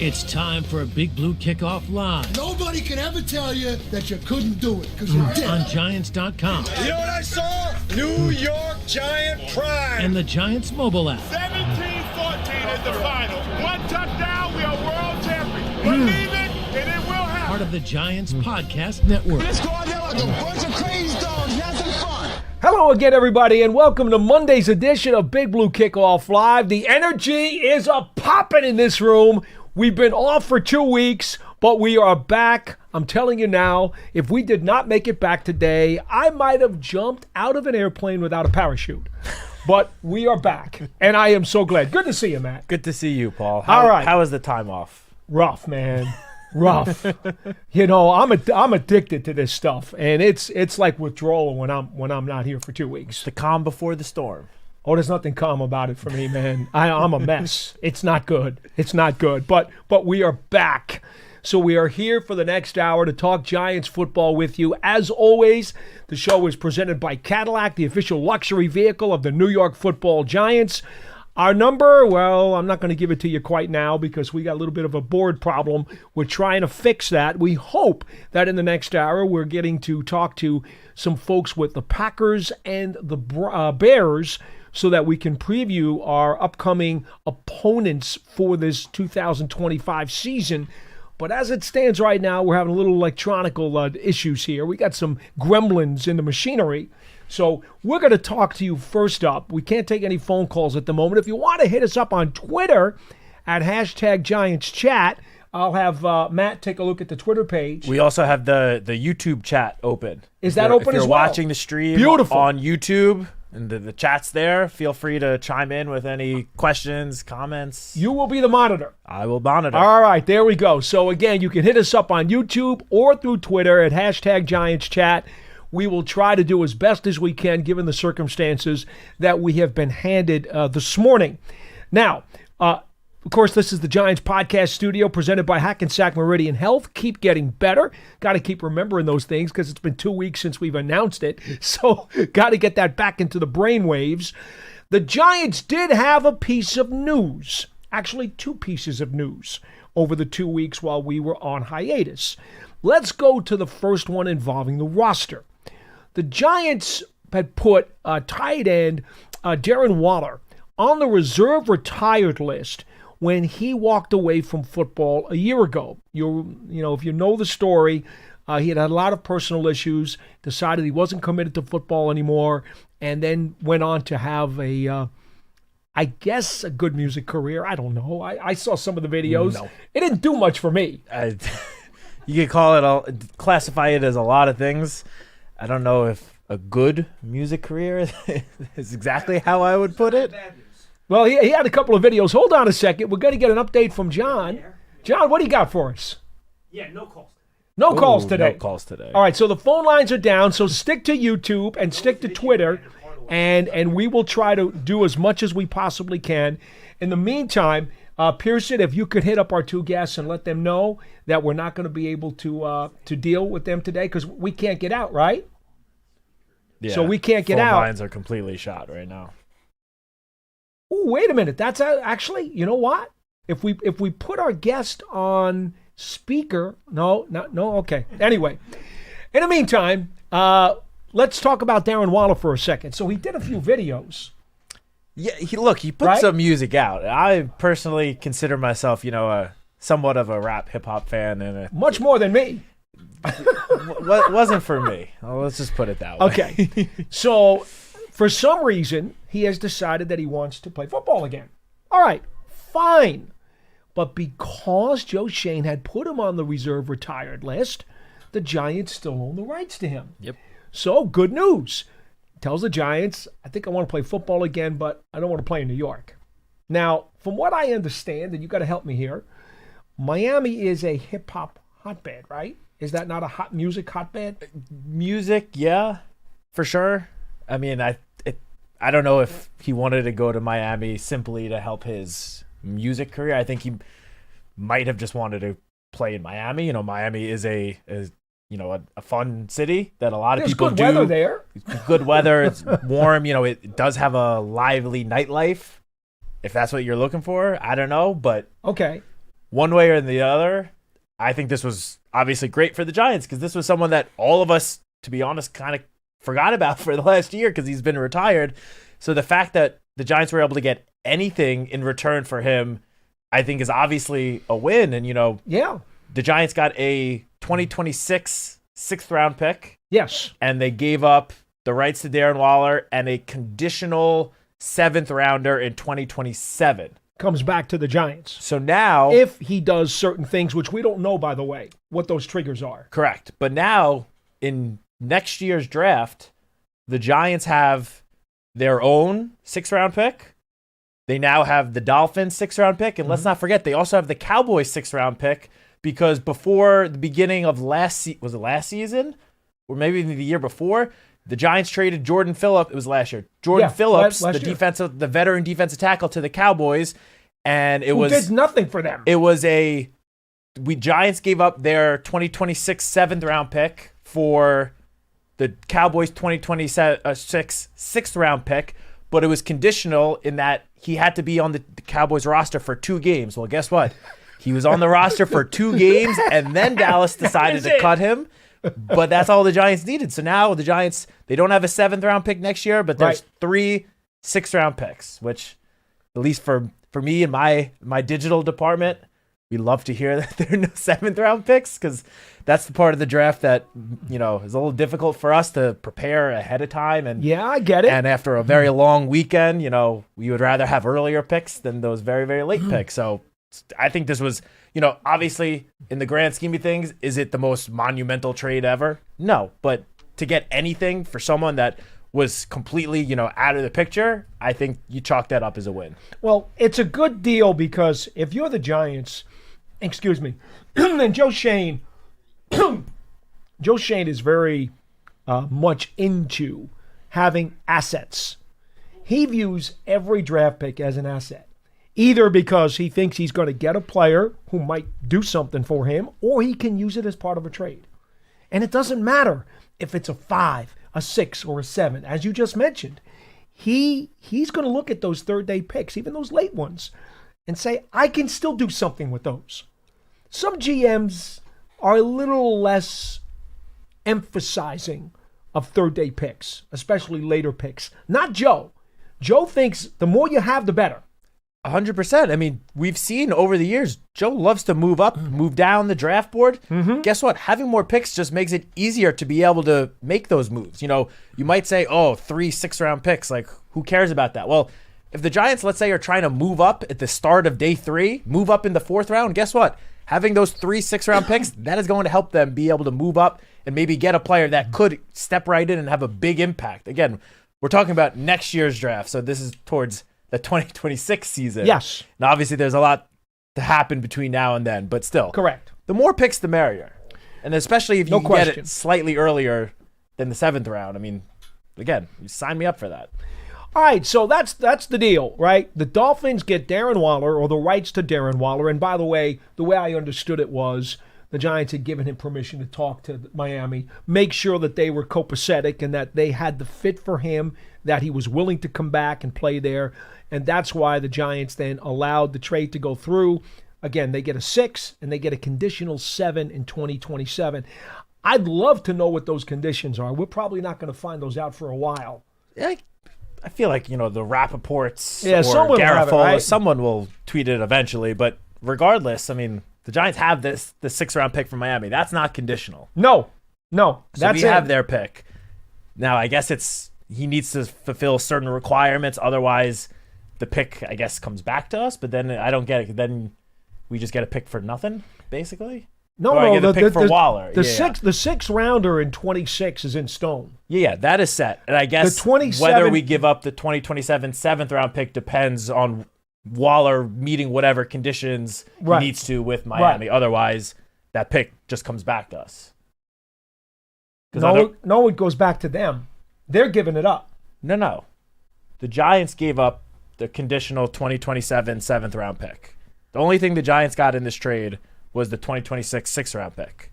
It's time for a Big Blue Kickoff Live. Nobody can ever tell you that you couldn't do it, because you did. On Giants.com. You know what I saw? New York Giant pride. And the Giants mobile app. 17-14 is the final. One touchdown, we are world champions. Believe it, and it will happen. Part of the Giants Podcast Network. Let's go out there like a bunch of crazy dogs, have some fun. Hello again, everybody, and welcome to Monday's edition of Big Blue Kickoff Live. The energy is a-popping in this room. We've been off for 2 weeks, but we are back. I'm telling you now, if we did not make it back today, I might have jumped out of an airplane without a parachute. But we are back, and I am so glad. Good to see you, Matt. Good to see you, Paul. All right. How was the time off? Rough, man. Rough. You know, I'm addicted to this stuff, and it's like withdrawal when I'm not here for 2 weeks. The calm before the storm. Oh, there's nothing calm about it for me, man. I'm a mess. It's not good. It's not good. But we are back. So we are here for the next hour to talk Giants football with you. As always, the show is presented by Cadillac, the official luxury vehicle of the New York Football Giants. Our number, well, I'm not going to give it to you quite now because we got a little bit of a board problem. We're trying to fix that. We hope that in the next hour we're getting to talk to some folks with the Packers and the Bears so that we can preview our upcoming opponents for this 2025 season. But as it stands right now, we're having a little electronical issues here. We got some gremlins in the machinery. So we're going to talk to you first up. We can't take any phone calls at the moment. If you want to hit us up on Twitter at #GiantsChat, I'll have Matt take a look at the Twitter page. We also have the YouTube chat open. Is that open as well? If you're watching the stream Beautiful. On YouTube and the chat's there, feel free to chime in with any questions, comments. You will be the monitor. I will monitor. All right, there we go. So again, you can hit us up on YouTube or through Twitter at #GiantsChat. We will try to do as best as we can given the circumstances that we have been handed this morning. Now, of course, this is the Giants Podcast Studio presented by Hackensack Meridian Health. Keep getting better. Got to keep remembering those things because it's been 2 weeks since we've announced it. So got to get that back into the brainwaves. The Giants did have a piece of news, actually 2 pieces of news over the 2 weeks while we were on hiatus. Let's go to the first one involving the roster. The Giants had put tight end Darren Waller on the reserve retired list when he walked away from football a year ago. You know, if you know the story, he had a lot of personal issues, decided he wasn't committed to football anymore, and then went on to have I guess a good music career. I don't know. I saw some of the videos. No. It didn't do much for me. You could classify it as a lot of things. I don't know if a good music career is exactly how I would put it. Well, he had a couple of videos. Hold on a second. We're going to get an update from John. John, what do you got for us? Yeah, no calls. No calls today. No calls today. All right, so the phone lines are down, so stick to YouTube and stick to Twitter, and we will try to do as much as we possibly can. In the meantime, Pearson, if you could hit up our 2 guests and let them know that we're not going to be able to deal with them today because we can't get out, right? Yeah, so we can't get phone out. Lines are completely shot right now. Ooh, wait a minute. That's actually, you know what? If we put our guest on speaker, no, okay. Anyway, in the meantime, let's talk about Darren Waller for a second. So he did a few videos. Yeah, he put some music out. I personally consider myself, somewhat of a rap hip hop fan, and much more than me. Wasn't for me. Well, let's just put it that way. Okay, so for some reason he has decided that he wants to play football again. All right, fine, but because Joe Schoen had put him on the reserve retired list, the Giants still own the rights to him. Yep. So good news. Tells the Giants, I think I want to play football again, but I don't want to play in New York. Now, from what I understand, and you got to help me here, Miami is a hip-hop hotbed, right? Is that not a hot music hotbed? Music, yeah, for sure. I mean, I don't know if he wanted to go to Miami simply to help his music career. I think he might have just wanted to play in Miami. Miami is a fun city that a lot of people do. There's good weather there. Good weather. It's warm. It does have a lively nightlife. If that's what you're looking for, I don't know, but okay. one way or the other, I think this was obviously great for the Giants because this was someone that all of us, to be honest, kind of forgot about for the last year because he's been retired. So the fact that the Giants were able to get anything in return for him, I think is obviously a win. And, the Giants got a 2026 6th-round pick. Yes. And they gave up the rights to Darren Waller and a conditional 7th-rounder in 2027. Comes back to the Giants. So now, if he does certain things, which we don't know, by the way, what those triggers are. Correct. But now, in next year's draft, the Giants have their own 6th-round pick. They now have the Dolphins 6th-round pick. And let's not forget, they also have the Cowboys 6th-round pick because before the beginning of last season? Or maybe the year before, the Giants traded Jordan Phillips. It was last year. Jordan Phillips, the veteran defensive tackle, to the Cowboys, and it did nothing for them. It was Giants gave up their 2026 7th-round pick for the Cowboys 2026 6th-round pick, but it was conditional in that he had to be on the Cowboys roster for 2 games. Well, guess what? He was on the roster for 2 games, and then Dallas decided to cut him. But that's all the Giants needed. So now the Giants, they don't have a 7th-round pick next year, but there's 3 6th-round picks, which at least for me and my digital department, we love to hear that there are no 7th-round picks because that's the part of the draft that, is a little difficult for us to prepare ahead of time. And I get it. And after a very long weekend, we would rather have earlier picks than those very, very late picks. So I think this was, obviously in the grand scheme of things, is it the most monumental trade ever? No, but to get anything for someone that was completely, out of the picture, I think you chalk that up as a win. Well, it's a good deal because if you're the Giants, and Joe Shane is very much into having assets. He views every draft pick as an asset. Either because he thinks he's going to get a player who might do something for him, or he can use it as part of a trade. And it doesn't matter if it's a 5, a 6, or a 7. As you just mentioned, he's going to look at those third-day picks, even those late ones, and say, I can still do something with those. Some GMs are a little less emphasizing of third-day picks, especially later picks. Not Joe. Joe thinks the more you have, the better. 100%. I mean, we've seen over the years, Joe loves to move up, move down the draft board. Guess what? Having more picks just makes it easier to be able to make those moves. You might say, 3 6th-round picks. Like, who cares about that? Well, if the Giants, let's say, are trying to move up at the start of day 3, move up in the 4th round, guess what? Having those 3 6th-round picks, that is going to help them be able to move up and maybe get a player that could step right in and have a big impact. Again, we're talking about next year's draft, so this is towards the 2026 season. Yes. Now, obviously, there's a lot to happen between now and then, but still. Correct. The more picks, the merrier. And especially if you can get it slightly earlier than the 7th round. I mean, again, you sign me up for that. All right, so that's the deal, right? The Dolphins get Darren Waller, or the rights to Darren Waller. And by the way I understood it was the Giants had given him permission to talk to Miami, make sure that they were copacetic and that they had the fit for him, that he was willing to come back and play there. And that's why the Giants then allowed the trade to go through. Again, they get a 6 and they get a conditional 7 in 2027. I'd love to know what those conditions are. We're probably not going to find those out for a while. Yeah, I feel like, the Rappaports or Garofalo, right? someone will tweet it eventually. But regardless, I mean, the Giants have the 6th-round pick from Miami. That's not conditional. No. So that's we have their pick. Now, I guess he needs to fulfill certain requirements. Otherwise, the pick, I guess, comes back to us. But then I don't get it. Then we just get a pick for nothing, basically? No, the pick for Waller. The 6th rounder in 26 is in stone. Yeah, that is set. And I guess the 27, whether we give up the 2027 7th-round pick depends on Waller meeting whatever conditions he needs to with Miami. Right. Otherwise, that pick just comes back to us. No, it goes back to them. They're giving it up. No. The Giants gave up the conditional 2027 7th-round pick. The only thing the Giants got in this trade was the 2026 6th-round pick.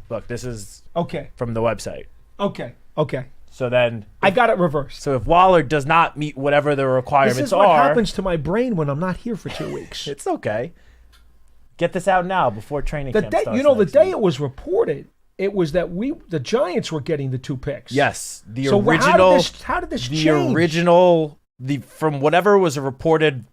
Look, this is from the website. Okay. So then I got it reversed. So if Waller does not meet whatever the requirements are, this is what happens to my brain when I'm not here for 2 weeks. It's okay. Get this out now before training The camp day, starts. the next day week. it was reported, it was that the Giants were getting the 2 picks. Yes, the So original. how did this the change? original, from whatever was reported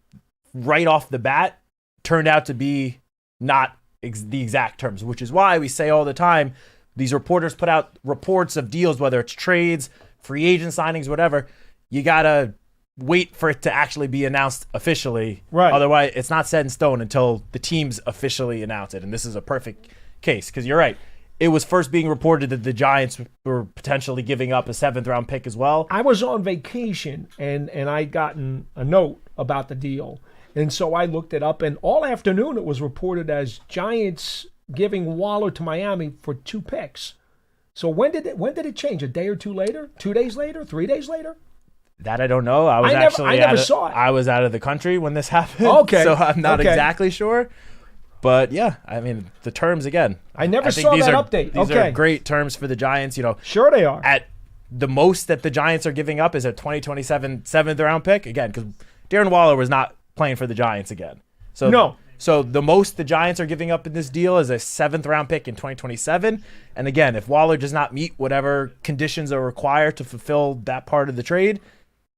right off the bat, turned out to be not the exact terms, which is why we say all the time, these reporters put out reports of deals, whether it's trades, free agent signings, whatever. You gotta wait for it to actually be announced officially. Right. Otherwise, it's not set in stone until the teams officially announce it. And this is a perfect case because you're right. It was first being reported that the Giants were potentially giving up a 7th-round pick as well. I was on vacation, and I'd gotten a note about the deal. And so I looked it up, and all afternoon it was reported as Giants giving Waller to Miami for 2 picks. So when did it change? A day or 2 later? 2 days later? 3 days later? That I don't know. I never saw it. I was out of the country when this happened. Okay. So I'm not Okay. exactly sure. But yeah, I mean, the terms again. I never think saw these that are, update. These Okay. are great terms for the Giants. You know, Sure they are. at the most that the Giants are giving up is a 2027 7th-round pick. Again, because Darren Waller was not playing for the Giants again. So No. So the most the Giants are giving up in this deal is a 7th-round pick in 2027. And again, if Waller does not meet whatever conditions are required to fulfill that part of the trade,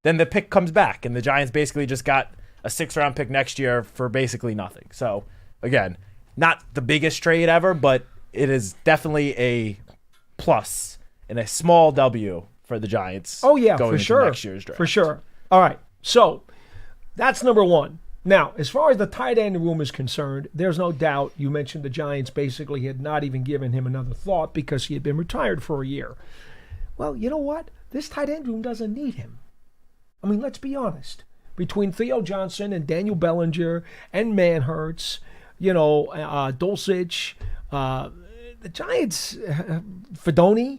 then the pick comes back. And the Giants basically just got a 6th-round pick next year for basically nothing. So again, not the biggest trade ever, but it is definitely a plus and a small W for the Giants. Oh, yeah, going for into sure. next year's draft. For sure. All right. So that's number one. Now, as far as the tight end room is concerned, there's no doubt you mentioned the Giants basically had not even given him another thought because he had been retired for a year. Well, you know what? This tight end room doesn't need him. I mean, let's be honest. Between Theo Johnson and Daniel Bellinger and Manhurts, Dulcich, the Giants, Fedoni,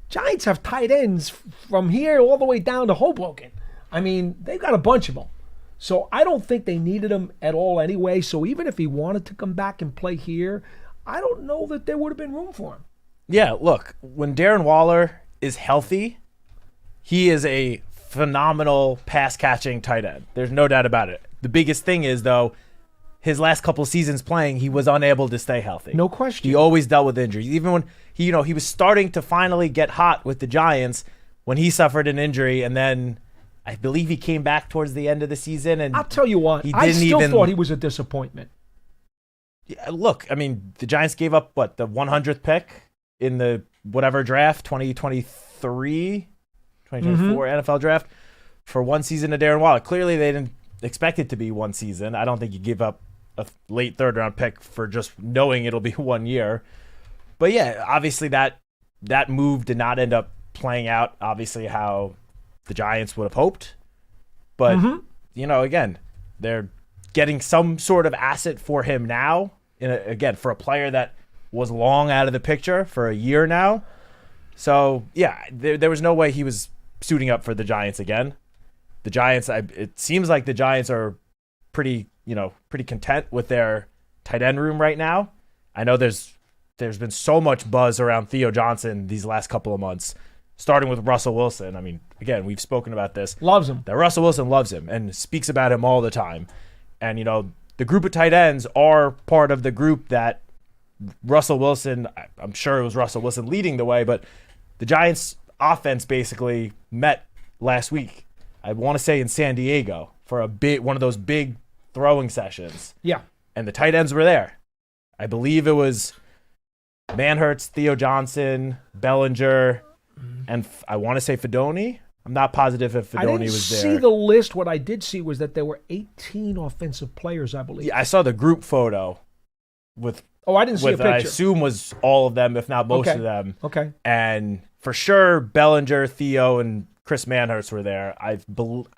Giants have tight ends from here all the way down to Hoboken. I mean, they've got a bunch of them. So I don't think they needed him at all anyway. So even if he wanted to come back and play here, I don't know that there would have been room for him. Yeah, look, when Darren Waller is healthy, he is a phenomenal pass-catching tight end. There's no doubt about it. The biggest thing is, though, his last couple seasons playing, he was unable to stay healthy. No question. He always dealt with injuries. Even when he was starting to finally get hot with the Giants when he suffered an injury, and then I believe he came back towards the end of the season. And I'll tell you what, he I didn't still even thought he was a disappointment. Yeah, look, I mean, the Giants gave up the 100th pick in the whatever draft, 2023, 2024 NFL draft for one season of Darren Waller. Clearly, they didn't expect it to be one season. I don't think you give up a late 3rd-round pick for just knowing it'll be 1 year. But yeah, obviously that move did not end up playing out, obviously, how the Giants would have hoped. But, again, they're getting some sort of asset for him now. Again, for a player that was long out of the picture for a year now. So, yeah, there was no way he was suiting up for the Giants again. The Giants, it seems like the Giants are pretty content with their tight end room right now. I know there's been so much buzz around Theo Johnson these last couple of months, starting with Russell Wilson. I mean, again, we've spoken about this. Loves him. That Russell Wilson loves him and speaks about him all the time. And, the group of tight ends are part of the group that Russell Wilson, I'm sure it was Russell Wilson leading the way, but the Giants offense basically met last week. I want to say in San Diego for one of those big throwing sessions. Yeah. And the tight ends were there. I believe it was Manhurts, Theo Johnson, Bellinger, and I want to say Fedoni. I'm not positive if I Fedoni didn't was there. see the list. What I did see was that there were 18 offensive players, I believe. Yeah, I saw the group photo with I didn't see a picture. I assume was all of them, if not most Okay. of them. Okay. And for sure, Bellinger, Theo, and Chris Manhurst were there. I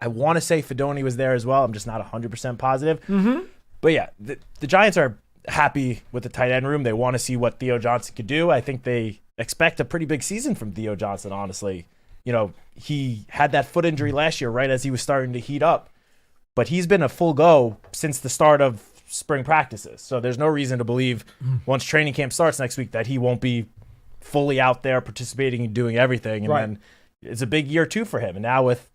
want to say Fedoni was there as well. I'm just not 100% positive. Mm-hmm. But yeah, the Giants are happy with the tight end room. They want to see what Theo Johnson could do. I think they expect a pretty big season from Theo Johnson, honestly. He had that foot injury last year right as he was starting to heat up. But he's been a full go since the start of spring practices. So there's no reason to believe once training camp starts next week that he won't be fully out there participating and doing everything. And then it's a big year too for him. And now with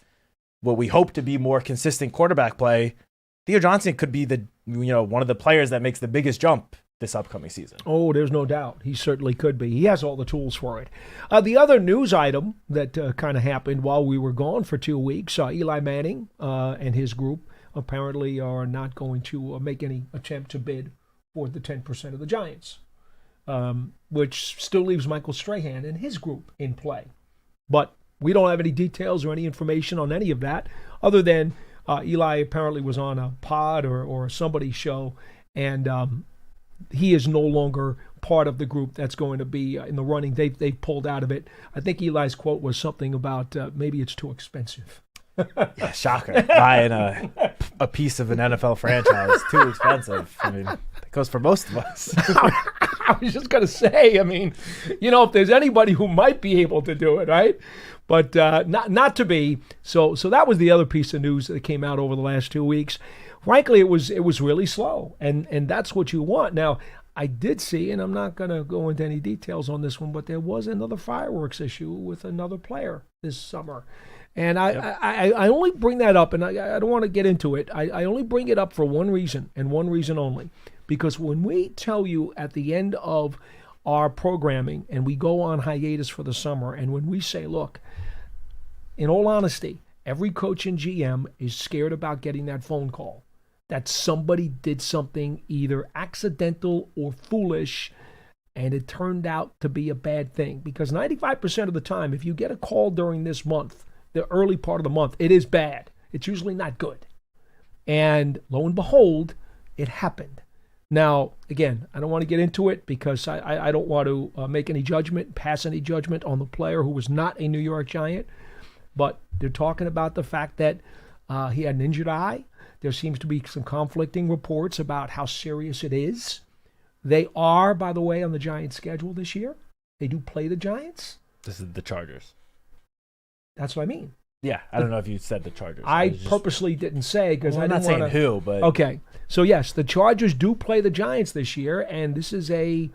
what we hope to be more consistent quarterback play, Theo Johnson could be the one of the players that makes the biggest jump this upcoming season. Oh, there's no doubt. He certainly could be. He has all the tools for it. The other news item that kind of happened while we were gone for 2 weeks, Eli Manning and his group apparently are not going to make any attempt to bid for the 10% of the Giants, which still leaves Michael Strahan and his group in play. But we don't have any details or any information on any of that other than Eli apparently was on a pod or somebody's show, and he is no longer part of the group that's going to be in the running. They've pulled out of it. I think Eli's quote was something about maybe it's too expensive. Yeah, shocker. Buying a piece of an NFL franchise, too expensive. I mean, it goes for most of us. I was just going to say, I mean, if there's anybody who might be able to do it, right? But not to be. So that was the other piece of news that came out over the last 2 weeks. Frankly, it was really slow, and that's what you want. Now, I did see, and I'm not going to go into any details on this one, but there was another fireworks issue with another player this summer. And I only bring that up, and I don't want to get into it. I only bring it up for one reason, and one reason only. Because when we tell you at the end of our programming, and we go on hiatus for the summer, and when we say, look, in all honesty, every coach and GM is scared about getting that phone call that somebody did something either accidental or foolish, and it turned out to be a bad thing. Because 95% of the time, if you get a call during this month, the early part of the month, it is bad. It's usually not good. And lo and behold, it happened. Now, again, I don't want to get into it because I don't want to make any judgment, pass any judgment on the player who was not a New York Giant. But they're talking about the fact that he had an injured eye. There seems to be some conflicting reports about how serious it is. They are, by the way, on the Giants' schedule this year. They do play the Giants. This is the Chargers. That's what I mean. Yeah, I don't know if you said the Chargers. I purposely didn't say because I didn't I'm not saying who, but okay. So yes, the Chargers do play the Giants this year, and this is a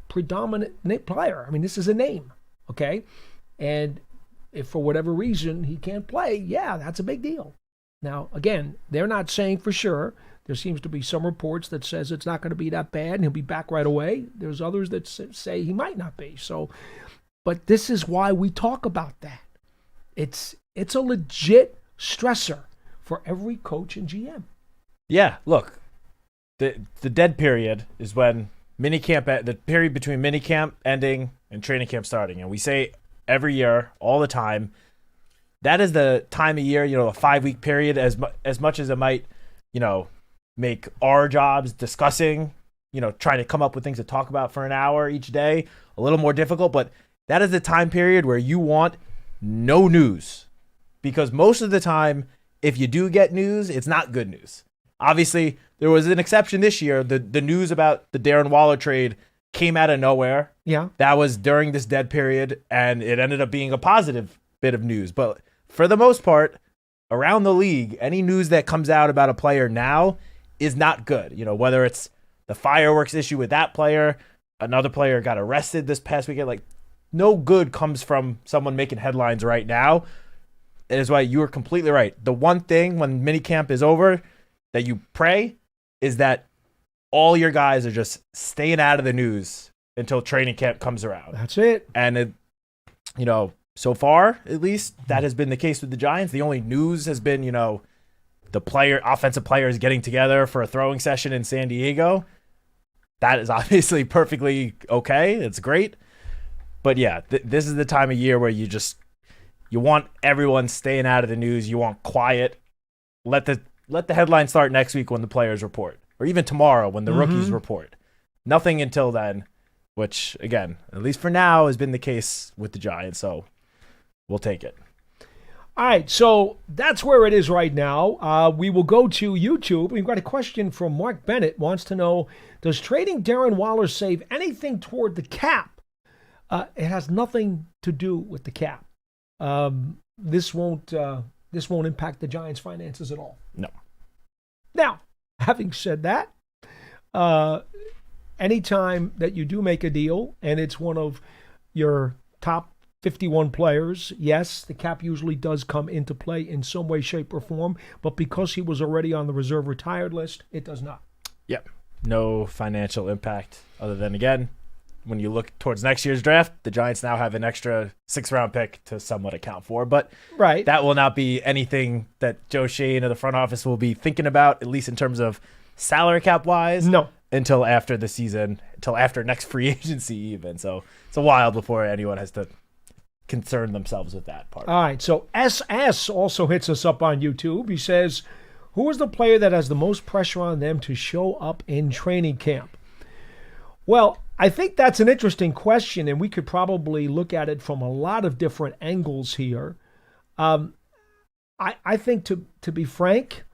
predominant player. I mean, this is a name, okay? And if for whatever reason he can't play, yeah, that's a big deal. Now, again, they're not saying for sure. There seems to be some reports that says it's not going to be that bad and he'll be back right away. There's others that say he might not be. So, but this is why we talk about that. It's a legit stressor for every coach and GM. Yeah, look, the dead period is when the period between minicamp ending and training camp starting. And we say every year, all the time, that is the time of year, a 5-week period, as much as it might, make our jobs discussing, trying to come up with things to talk about for an hour each day a little more difficult. But that is the time period where you want no news. Because most of the time, if you do get news, it's not good news. Obviously, there was an exception this year. The news about the Darren Waller trade came out of nowhere. Yeah. That was during this dead period, and it ended up being a positive bit of news. But for the most part, around the league, any news that comes out about a player now is not good. Whether it's the fireworks issue with that player, another player got arrested this past weekend, like no good comes from someone making headlines right now. That is why you are completely right. The one thing when minicamp is over that you pray is that all your guys are just staying out of the news until training camp comes around. That's it. And so far, at least, that has been the case with the Giants. The only news has been, the offensive players getting together for a throwing session in San Diego. That is obviously perfectly okay. It's great. But yeah, this is the time of year where you want everyone staying out of the news. You want quiet. Let the headline start next week when the players report, or even tomorrow when the rookies report. Nothing until then, which, again, at least for now, has been the case with the Giants. So we'll take it. All right, so that's where it is right now. We will go to YouTube. We've got a question from Mark Bennett. Wants to know, does trading Darren Waller save anything toward the cap? It has nothing to do with the cap. This won't impact the Giants' finances at all. No. Now, having said that, anytime that you do make a deal and it's one of your top 51 players. Yes, the cap usually does come into play in some way, shape, or form, but because he was already on the reserve retired list, it does not. Yep. No financial impact other than, again, when you look towards next year's draft, the Giants now have an extra 6th-round pick to somewhat account for. But right, that will not be anything that Joe Shane or the front office will be thinking about, at least in terms of salary cap-wise. No. Until after the season, until after next free agency even. So it's a while before anyone has to concern themselves with that part. All right, so SS also hits us up on YouTube. He says, who is the player that has the most pressure on them to show up in training camp? Well, I think that's an interesting question, and we could probably look at it from a lot of different angles here. I think, to be frank,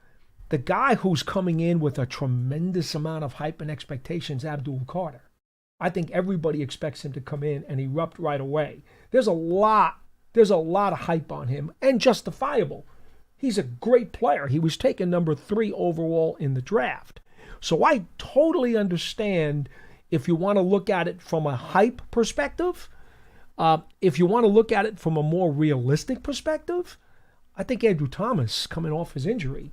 the guy who's coming in with a tremendous amount of hype and expectations, Abdul Carter. I think everybody expects him to come in and erupt right away. There's a lot of hype on him, and justifiable. He's a great player. He was taken number 3 overall in the draft. So I totally understand if you want to look at it from a hype perspective. If you want to look at it from a more realistic perspective, I think Andrew Thomas, coming off his injury,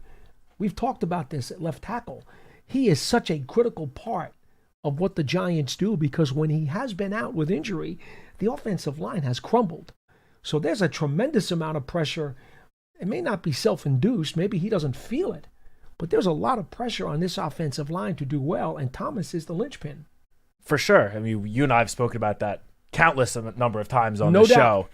we've talked about this at left tackle. He is such a critical part of what the Giants do, because when he has been out with injury, the offensive line has crumbled. So there's a tremendous amount of pressure. It may not be self-induced. Maybe he doesn't feel it. But there's a lot of pressure on this offensive line to do well, and Thomas is the linchpin. For sure. I mean, you and I have spoken about that countless number of times on No the doubt. show.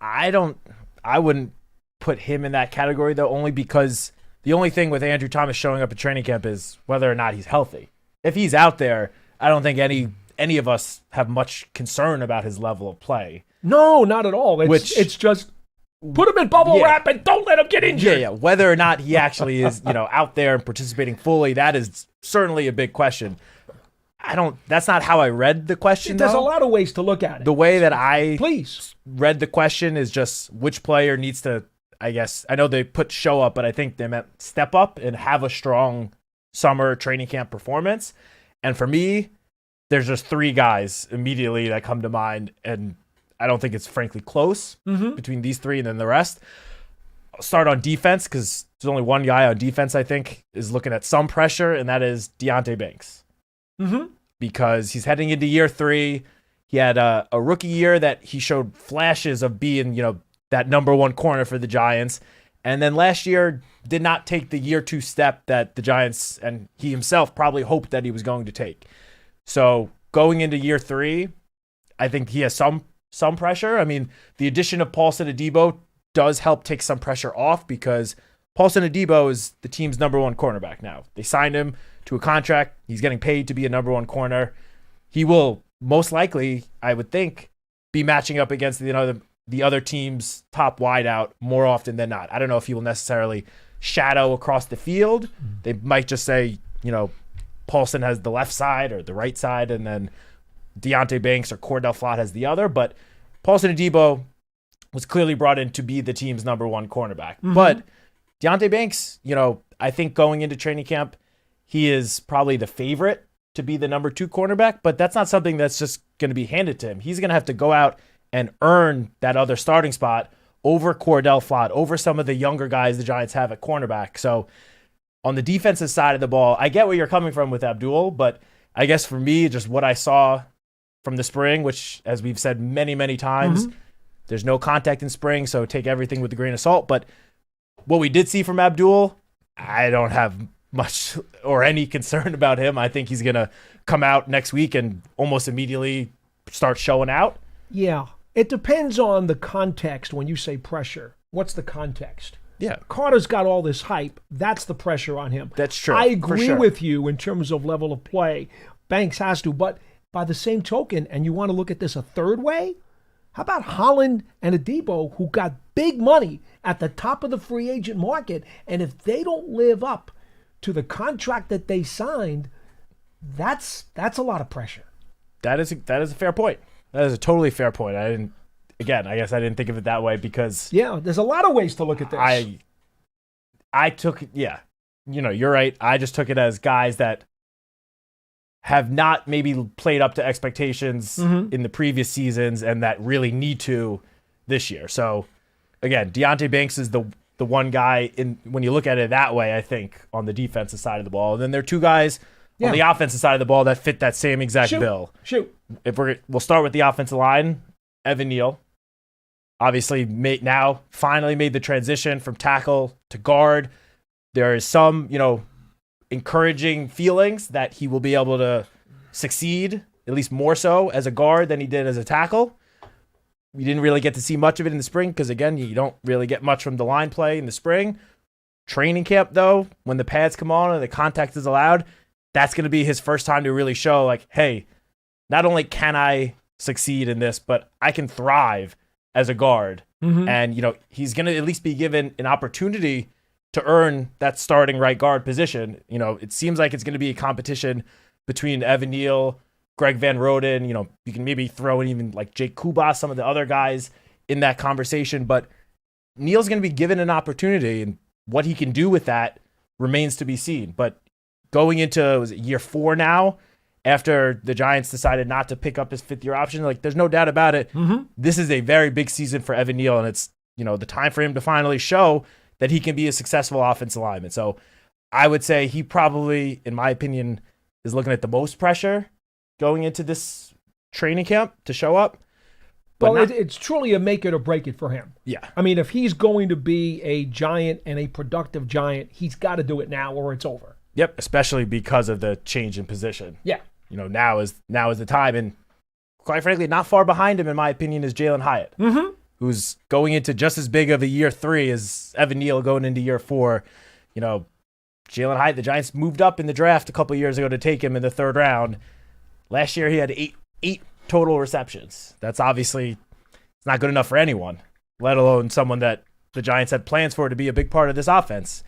I wouldn't put him in that category, though, only because the only thing with Andrew Thomas showing up at training camp is whether or not he's healthy. If he's out there, I don't think any of us have much concern about his level of play. No, not at all. It's just put him in bubble wrap and don't let him get injured. Yeah. Whether or not he actually is, out there and participating fully, that is certainly a big question. That's not how I read the question. There's a lot of ways to look at it. The way that I Please. read the question is just which player needs to, I guess, I know they put show up, but I think they meant step up and have a strong summer training camp performance. And for me, there's just 3 guys immediately that come to mind, and I don't think it's frankly close between these 3 and then the rest. I'll start on defense because there's only one guy on defense I think is looking at some pressure, and that is Deonte Banks. Because he's heading into year 3. He had a rookie year that he showed flashes of being, that number 1 corner for the Giants. And then last year did not take the year 2 step that the Giants and he himself probably hoped that he was going to take. So going into year 3, I think he has some pressure. I mean, the addition of Paulson Adebo does help take some pressure off because Paulson Adebo is the team's number 1 cornerback now. They signed him to a contract. He's getting paid to be a number 1 corner. He will most likely, I would think, be matching up against the other team's top wideout more often than not. I don't know if he will necessarily shadow across the field. They might just say, Paulson has the left side or the right side, and then Deonte Banks or Cordell Flott has the other. But Paulson Adebo was clearly brought in to be the team's number 1 cornerback. But Deonte Banks, I think going into training camp, he is probably the favorite to be the number 2 cornerback, but that's not something that's just going to be handed to him. He's going to have to go out and earn that other starting spot over Cordell Flott, over some of the younger guys the Giants have at cornerback. So on the defensive side of the ball, I get where you're coming from with Abdul, but I guess for me, just what I saw from the spring, which, as we've said many, many times, there's no contact in spring, so take everything with a grain of salt. But what we did see from Abdul, I don't have much or any concern about him. I think he's going to come out next week and almost immediately start showing out. Yeah. It depends on the context when you say pressure. What's the context? Yeah. Carter's got all this hype. That's the pressure on him. That's true. I agree with you in terms of level of play. Banks has to. But by the same token, and you want to look at this a third way, how about Holland and Adebo, who got big money at the top of the free agent market, and if they don't live up to the contract that they signed, that's a lot of pressure. That is a fair point. That is a totally fair point. I guess I didn't think of it that way because there's a lot of ways to look at this. I took you're right. I just took it as guys that have not maybe played up to expectations in the previous seasons and that really need to this year. So again, Deonte Banks is the one guy when you look at it that way, I think, on the defensive side of the ball. And then there are two guys on the offensive side of the ball that fit that same exact bill. We'll start with the offensive line. Evan Neal, obviously finally made the transition from tackle to guard. There is some, encouraging feelings that he will be able to succeed, at least more so as a guard than he did as a tackle. We didn't really get to see much of it in the spring because, again, you don't really get much from the line play in the spring. Training camp, though, when the pads come on and the contact is allowed, that's going to be his first time to really show, like, hey, not only can I succeed in this, but I can thrive as a guard. Mm-hmm. And, he's going to at least be given an opportunity to earn that starting right guard position. It seems like it's going to be a competition between Evan Neal, Greg Van Roden, you can maybe throw in even like Jake Kubas, some of the other guys in that conversation, but Neal's going to be given an opportunity, and what he can do with that remains to be seen. But going into year 4 now, after the Giants decided not to pick up his 5th-year option, like there's no doubt about it. Mm-hmm. This is a very big season for Evan Neal, and it's, the time for him to finally show that he can be a successful offensive lineman. So I would say he probably, in my opinion, is looking at the most pressure going into this training camp to show up. But it's truly a make it or break it for him. Yeah. I mean, if he's going to be a Giant and a productive Giant, he's got to do it now or it's over. Yep, especially because of the change in position. Yeah. Now is the time. And quite frankly, not far behind him, in my opinion, is Jalen Hyatt, who's going into just as big of a year 3 as Evan Neal going into year 4. Jalen Hyatt, the Giants moved up in the draft a couple years ago to take him in the 3rd round. Last year, he had eight total receptions. That's obviously it's not good enough for anyone, let alone someone that the Giants had plans for to be a big part of this offense.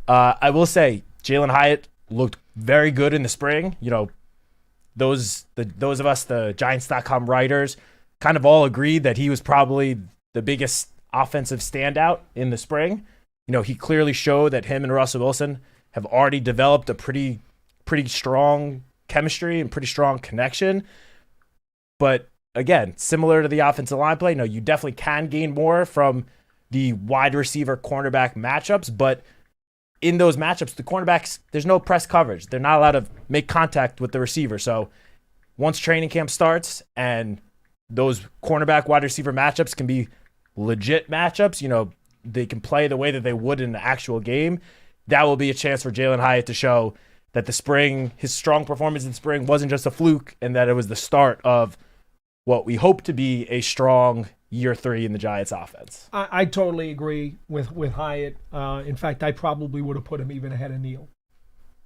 I will say, Jalen Hyatt looked very good in the spring. Those of us, the Giants.com writers, kind of all agreed that he was probably the biggest offensive standout in the spring. He clearly showed that him and Russell Wilson have already developed a pretty strong chemistry and pretty strong connection. But again, similar to the offensive line play, you definitely can gain more from the wide receiver cornerback matchups, but in those matchups, the cornerbacks, there's no press coverage. They're not allowed to make contact with the receiver. So once training camp starts and those cornerback wide receiver matchups can be legit matchups, they can play the way that they would in the actual game, that will be a chance for Jalen Hyatt to show that his strong performance in spring wasn't just a fluke, and that it was the start of what we hope to be a strong year 3 in the Giants offense. I totally agree with Hyatt. In fact, I probably would have put him even ahead of Neal,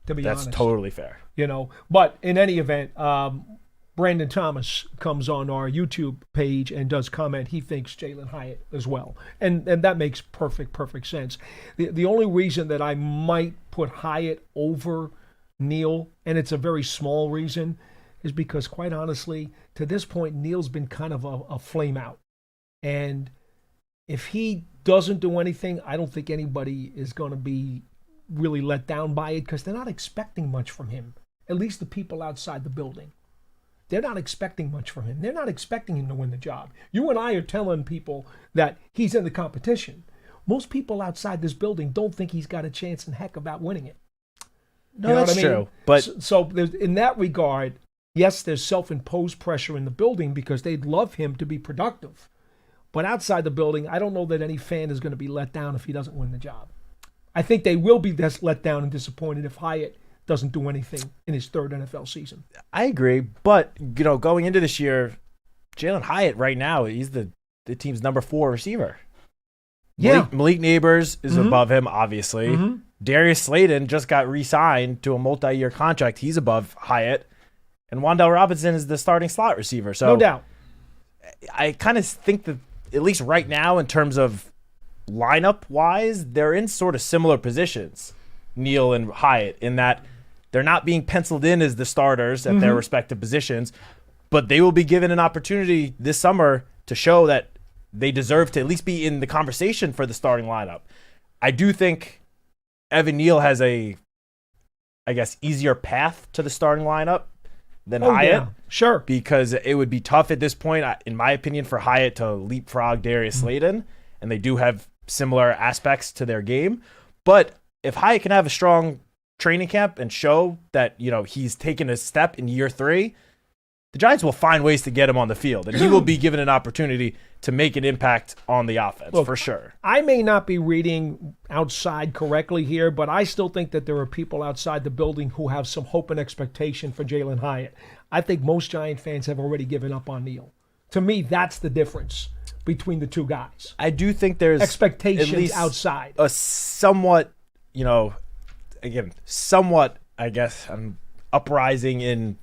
to be honest. That's totally fair. But in any event, Brandon Thomas comes on our YouTube page and does comment he thinks Jalen Hyatt as well. And that makes perfect sense. The only reason that I might put Hyatt over Neal, and it's a very small reason, is because, quite honestly, to this point, Neal's been kind of a flame out. And if he doesn't do anything, I don't think anybody is going to be really let down by it because they're not expecting much from him, at least the people outside the building. They're not expecting much from him. They're not expecting him to win the job. You and I are telling people that he's in the competition. Most people outside this building don't think he's got a chance in heck about winning it. No, that's true. But so in that regard, yes, there's self-imposed pressure in the building because they'd love him to be productive. But outside the building, I don't know that any fan is going to be let down if he doesn't win the job. I think they will be let down and disappointed if Hyatt doesn't do anything in his 3rd NFL season. I agree. But, going into this year, Jalen Hyatt right now, he's the team's number 4 receiver. Yeah. Malik Neighbors is above him, obviously. Mm-hmm. Darius Slayton just got re-signed to a multi-year contract. He's above Hyatt. And Wan'Dale Robinson is the starting slot receiver. So no doubt. I kind of think that, at least right now, in terms of lineup-wise, they're in sort of similar positions, Neal and Hyatt, in that they're not being penciled in as the starters at their respective positions, but they will be given an opportunity this summer to show that they deserve to at least be in the conversation for the starting lineup. I do think Evan Neal has a, easier path to the starting lineup than Hyatt. Yeah. Sure. Because it would be tough at this point, in my opinion, for Hyatt to leapfrog Darius Slayton, and they do have similar aspects to their game. But if Hyatt can have a strong training camp and show that, he's taken a step in year 3, the Giants will find ways to get him on the field, and he will be given an opportunity to make an impact on the offense. Look, for sure. I may not be reading outside correctly here, but I still think that there are people outside the building who have some hope and expectation for Jalen Hyatt. I think most Giant fans have already given up on Neal. To me, that's the difference between the two guys. I do think there's expectations at least outside. A somewhat, somewhat, I guess, uprising in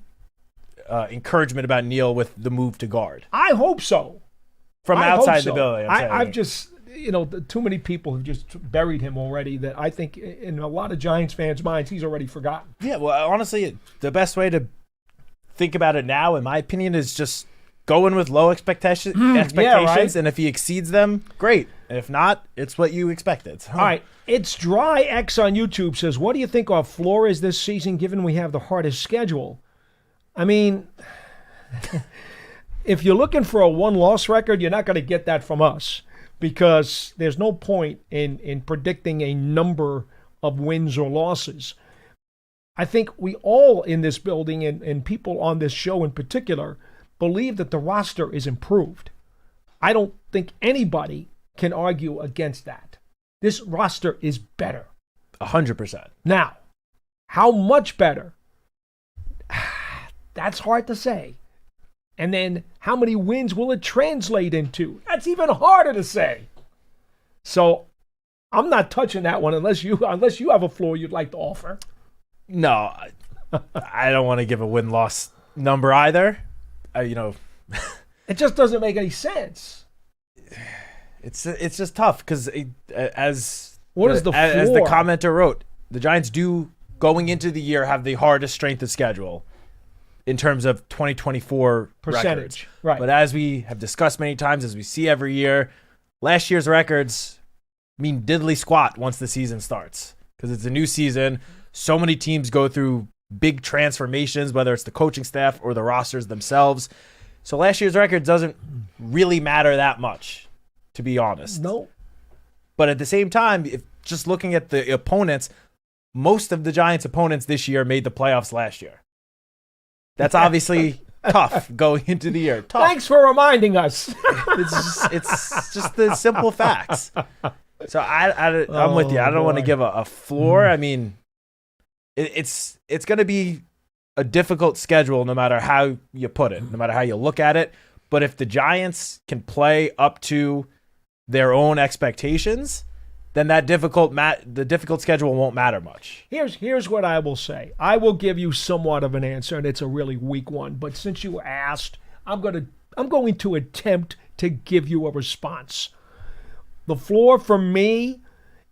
encouragement about Neal with the move to guard. I hope so. From outside the building, I've just, too many people have just buried him already that I think in a lot of Giants fans' minds, he's already forgotten. Yeah, well, honestly, the best way to think about it now, in my opinion, is just go in with low expectations, yeah, right? And if he exceeds them, great. And if not, it's what you expected. All right, it's Dry X on YouTube says, what do you think our floor is this season, given we have the hardest schedule? I mean, if you're looking for a one-loss record, you're not going to get that from us because there's no point in predicting a number of wins or losses. I think we all in this building and people on this show in particular believe that the roster is improved. I don't think anybody can argue against that. This roster is better. 100%. Now, how much better? That's hard to say. And then how many wins will it translate into? That's even harder to say. So I'm not touching that one unless you have a floor you'd like to offer. No, I don't want to give a win-loss number either. It just doesn't make any sense. It's just tough because as the commenter wrote, the Giants do going into the year have the hardest strength of schedule in terms of 2024 percentage, records. Right? But as we have discussed many times, as we see every year, last year's records mean diddly squat once the season starts because it's a new season. So many teams go through big transformations, whether it's the coaching staff or the rosters themselves. So last year's record doesn't really matter that much, to be honest. No. But at the same time, if just looking at the opponents, most of the Giants' opponents this year made the playoffs last year. That's obviously tough going into the year. Tough. Thanks for reminding us. It's just the simple facts. So I'm with you. I don't want to give a floor. I mean, it's going to be a difficult schedule no matter how you put it, no matter how you look at it. But if the Giants can play up to their own expectations, then the difficult schedule won't matter much. Here's what I will say. I will give you somewhat of an answer, and it's a really weak one. But since you asked, I'm going to attempt to give you a response. The floor for me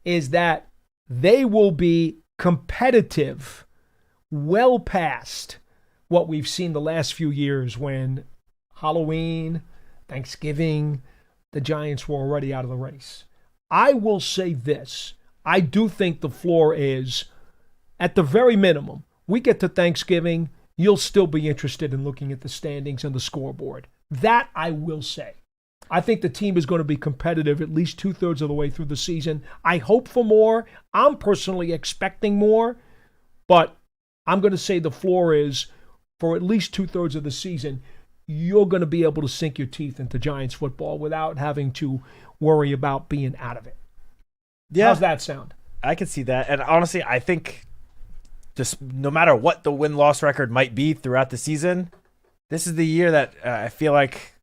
is that they will be competitive well past what we've seen the last few years when Halloween, Thanksgiving, the Giants were already out of the race. I will say this. I do think the floor is, at the very minimum, we get to Thanksgiving, you'll still be interested in looking at the standings and the scoreboard. That I will say. I think the team is going to be competitive at least 2/3 of the way through the season. I hope for more. I'm personally expecting more, but I'm going to say the floor is, for at least 2/3 of the season, you're going to be able to sink your teeth into Giants football without having to worry about being out of it. Yeah. How's that sound? I can see that. And honestly, I think just no matter what the win-loss record might be throughout the season, this is the year that I feel like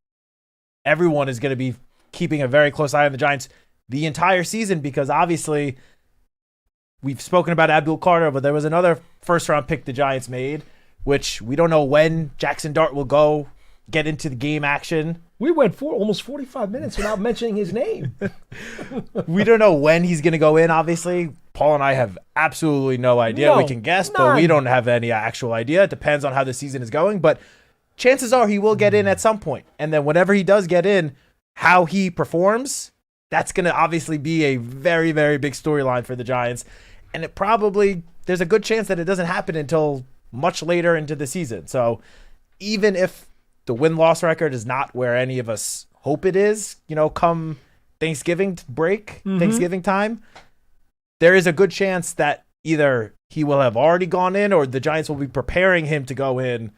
everyone is going to be keeping a very close eye on the Giants the entire season because obviously we've spoken about Abdul Carter, but there was another first-round pick the Giants made, which we don't know when Jackson Dart will get into the game action. We went for almost 45 minutes without mentioning his name. We don't know when he's going to go in, obviously. Paul and I have absolutely no idea. We can guess, but we don't have any actual idea. It depends on how the season is going, but chances are he will get in at some point. And then whenever he does get in, how he performs, that's going to obviously be a very, very big storyline for the Giants. And there's a good chance that it doesn't happen until much later into the season. So even if the win-loss record is not where any of us hope it is, come Thanksgiving break, Thanksgiving time, there is a good chance that either he will have already gone in or the Giants will be preparing him to go in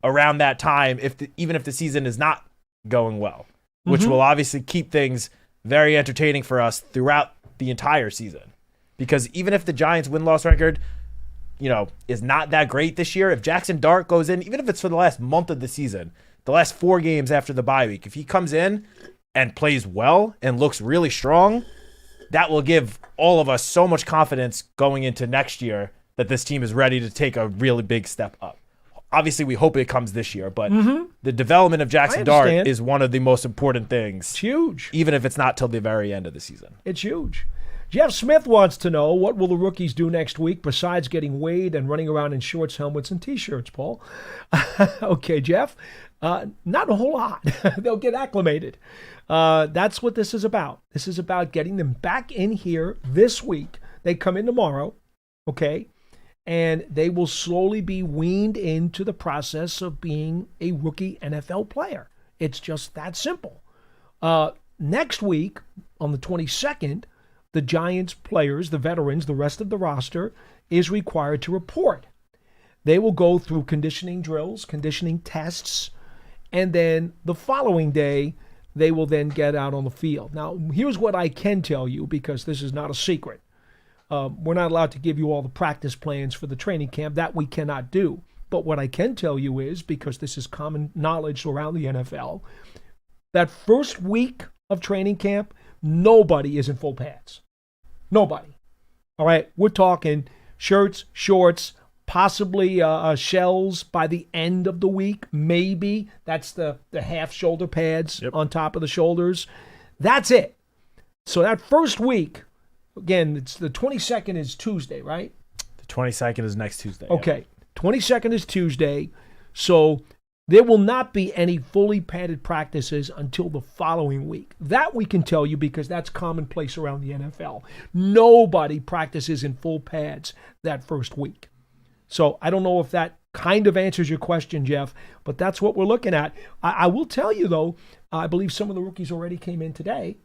around that time, even if the season is not going well, which will obviously keep things very entertaining for us throughout the entire season. Because even if the Giants win-loss record, is not that great this year, if Jackson Dart goes in, even if it's for the last month of the season, the last 4 games after the bye week, if he comes in and plays well and looks really strong, that will give all of us so much confidence going into next year that this team is ready to take a really big step up. Obviously, we hope it comes this year, but the development of Jackson Dart is one of the most important things. It's huge. Even if it's not till the very end of the season. It's huge. Jeff Smith wants to know, what will the rookies do next week besides getting weighed and running around in shorts, helmets, and T-shirts, Paul? Okay, Jeff, not a whole lot. They'll get acclimated. That's what this is about. This is about getting them back in here this week. They come in tomorrow, okay? And they will slowly be weaned into the process of being a rookie NFL player. It's just that simple. Next week, on the 22nd, the Giants players, the veterans, the rest of the roster, is required to report. They will go through conditioning drills, conditioning tests, and then the following day, they will then get out on the field. Now, here's what I can tell you, because this is not a secret. We're not allowed to give you all the practice plans for the training camp. That we cannot do. But what I can tell you is, because this is common knowledge around the NFL, that first week of training camp, nobody is in full pads. Nobody. All right? We're talking shirts, shorts, possibly shells by the end of the week. Maybe. That's the half shoulder pads on top of the shoulders. That's it. So that first week, again, it's the 22nd is Tuesday, right? The 22nd is next Tuesday. Okay. 22nd is Tuesday. So there will not be any fully padded practices until the following week. That we can tell you because that's commonplace around the NFL. Nobody practices in full pads that first week. So I don't know if that kind of answers your question, Jeff, but that's what we're looking at. I will tell you, though, I believe some of the rookies already came in today.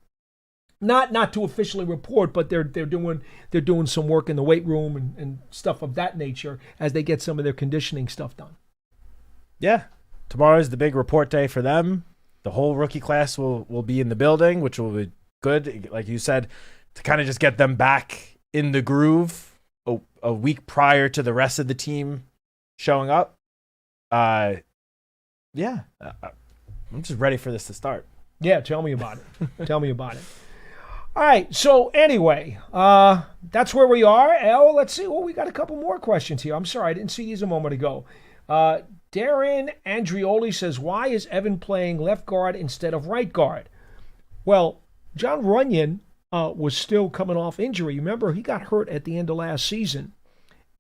Not to officially report, but they're doing some work in the weight room and stuff of that nature as they get some of their conditioning stuff done. Yeah. Tomorrow is the big report day for them. The whole rookie class will be in the building, which will be good, like you said, to kind of just get them back in the groove a week prior to the rest of the team showing up. I'm just ready for this to start. Yeah, tell me about it. Tell me about it. All right, so anyway, that's where we are. El, let's see. Well, we got a couple more questions here. I'm sorry, I didn't see these a moment ago. Darren Andrioli says, why is Evan playing left guard instead of right guard? Well, John Runyon was still coming off injury. Remember, he got hurt at the end of last season.